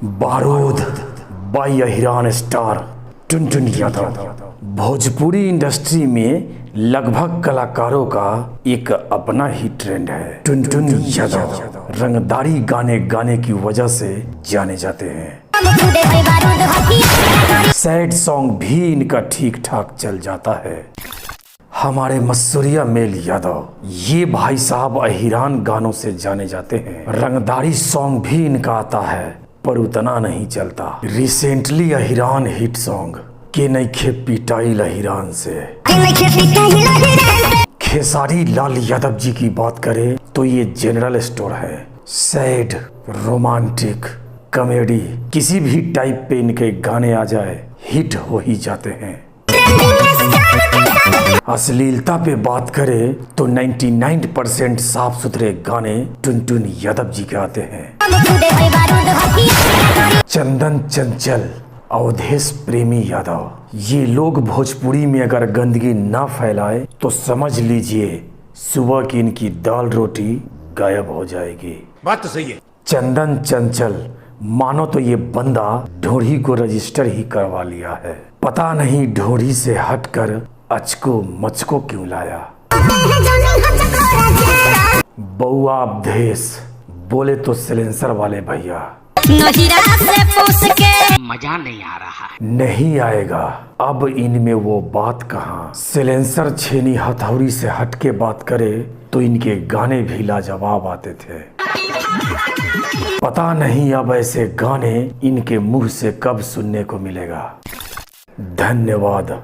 बारूद बाई अहिरान स्टार टुनटुन यादव। भोजपुरी इंडस्ट्री में लगभग कलाकारों का एक अपना ही ट्रेंड है। टुनटुन यादव रंगदारी गाने गाने की वजह से जाने जाते हैं। सैड सॉन्ग भी इनका ठीक ठाक चल जाता है। हमारे मसूरिया मेल यादव, ये भाई साहब अहिरान गानों से जाने जाते हैं। रंगदारी सॉन्ग भी इनका आता है पर उतना नहीं चलता। रिसेंटली अहिरान हिट सॉन्ग के नईखे पिटाइल अहिरान से। खेसारी लाल यादव जी की बात करें तो ये जनरल स्टोर है। सैड, रोमांटिक, कॉमेडी किसी भी टाइप पे इनके गाने आ जाए हिट हो ही जाते हैं। अश्लीलता पे बात करें तो 99% साफ सुथरे गाने टुनटुन यादव जी के आते हैं। चंदन चंचल, अवधेश प्रेमी यादव, ये लोग भोजपुरी में अगर गंदगी ना फैलाए तो समझ लीजिए सुबह की इनकी दाल रोटी गायब हो जाएगी। बात तो सही है। चंदन चंचल मानो तो ये बंदा ढोरी को रजिस्टर ही करवा लिया है। पता नहीं ढोरी से हटकर अचको मचको क्यों लाया। बउआ अवधेश बोले तो सिलेंसर वाले भैया मजा नहीं आ रहा है। नहीं आएगा। अब इनमें वो बात कहाँ। सिलेंसर छेनी हथौड़ी से हटके बात करे तो इनके गाने भी लाजवाब आते थे। पता नहीं अब ऐसे गाने इनके मुंह से कब सुनने को मिलेगा। धन्यवाद।